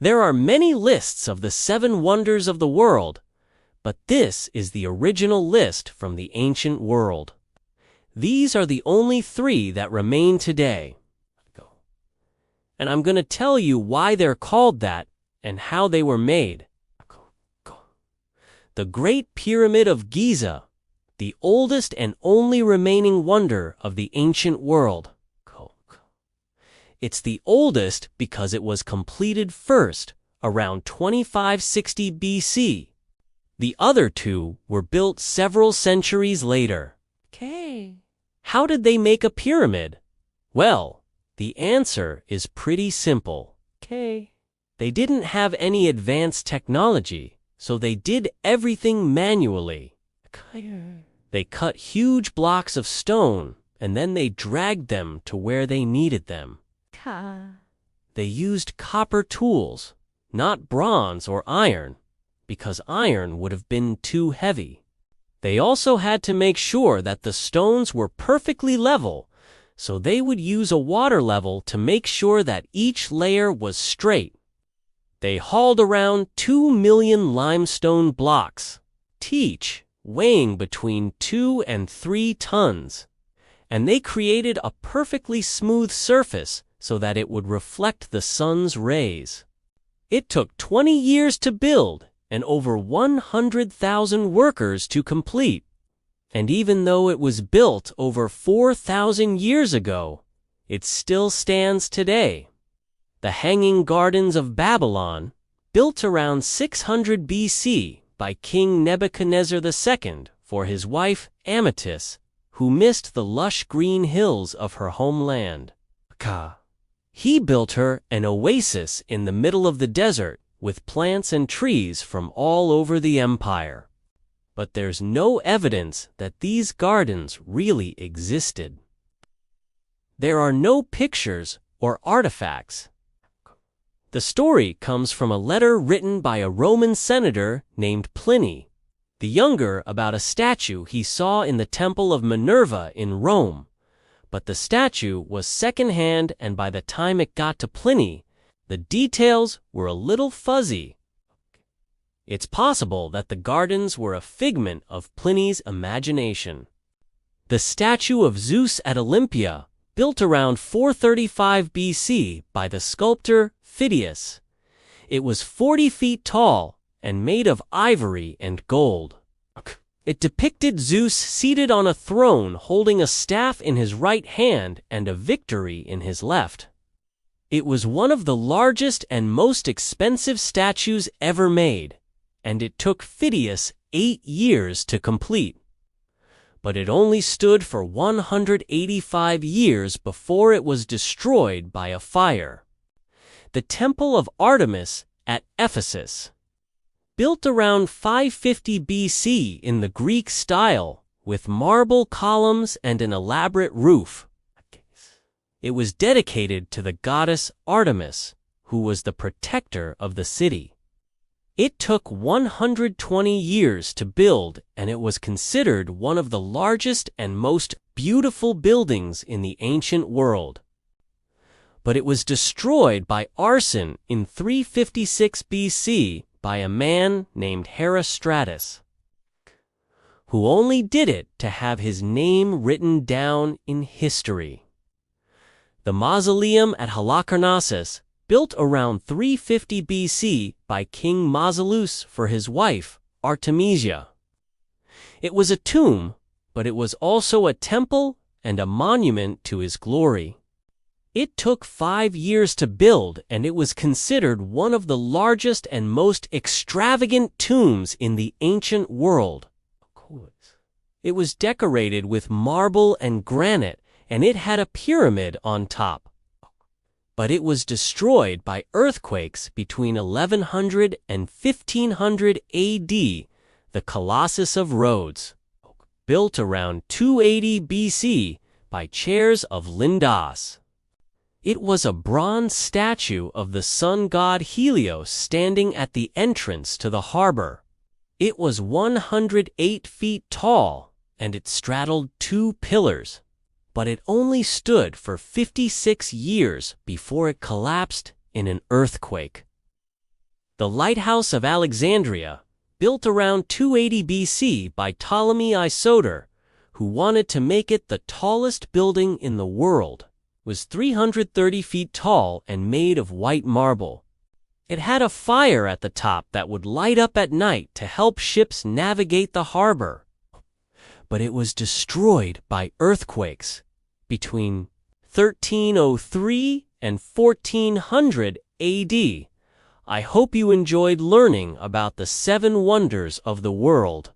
There are many lists of the 7 wonders of the world, but this is the original list from the ancient world. These are the only 3 that remain today. And I'm going to tell you why they're called that and how they were made. The Great Pyramid of Giza, the oldest and only remaining wonder of the ancient world. It's the oldest because it was completed first, around 2560 BC. The other 2 were built several centuries later. How did they make a pyramid? Well, the answer is pretty simple. They didn't have any advanced technology, so they did everything manually. They cut huge blocks of stone, and then they dragged them to where they needed them. They used copper tools, not bronze or iron, because iron would have been too heavy. They also had to make sure that the stones were perfectly level, so they would use a water level to make sure that each layer was straight. They hauled around 2 million limestone blocks, each weighing between 2 and 3 tons, and they created a perfectly smooth surface so that it would reflect the sun's rays. It took 20 years to build and over 100,000 workers to complete. And even though it was built over 4,000 years ago, it still stands today. The Hanging Gardens of Babylon, built around 600 BC by King Nebuchadnezzar II for his wife Amytis, who missed the lush green hills of her homeland. He built her an oasis in the middle of the desert with plants and trees from all over the empire. But there's no evidence that these gardens really existed. There are no pictures or artifacts. The story comes from a letter written by a Roman senator named Pliny the Younger about a statue he saw in the Temple of Minerva in Rome. But the statue was secondhand, and by the time it got to Pliny, the details were a little fuzzy. It's possible that the gardens were a figment of Pliny's imagination. The statue of Zeus at Olympia, built around 435 BC by the sculptor Phidias. It was 40 feet tall and made of ivory and gold. It depicted Zeus seated on a throne holding a staff in his right hand and a victory in his left. It was one of the largest and most expensive statues ever made, and it took Phidias 8 years to complete. But it only stood for 185 years before it was destroyed by a fire. The Temple of Artemis at Ephesus. Built around 550 BC in the Greek style, with marble columns and an elaborate roof. It was dedicated to the goddess Artemis, who was the protector of the city. It took 120 years to build, and it was considered one of the largest and most beautiful buildings in the ancient world. But it was destroyed by arson in 356 BC by a man named Herostratus, who only did it to have his name written down in history. The mausoleum at Halicarnassus, built around 350 BC by King Mausolus for his wife, Artemisia. It was a tomb, but it was also a temple and a monument to his glory. It took 5 years to build, and it was considered one of the largest and most extravagant tombs in the ancient world. It was decorated with marble and granite, and it had a pyramid on top. But it was destroyed by earthquakes between 1100 and 1500 AD, the Colossus of Rhodes, built around 280 BC by Chares of Lindos. It was a bronze statue of the sun god Helios standing at the entrance to the harbor. It was 108 feet tall, and it straddled 2 pillars, but it only stood for 56 years before it collapsed in an earthquake. The Lighthouse of Alexandria, built around 280 BC by Ptolemy Isoter, who wanted to make it the tallest building in the world, was 330 feet tall and made of white marble. It had a fire at the top that would light up at night to help ships navigate the harbor. But it was destroyed by earthquakes between 1303 and 1400 AD. I hope you enjoyed learning about the 7 wonders of the world.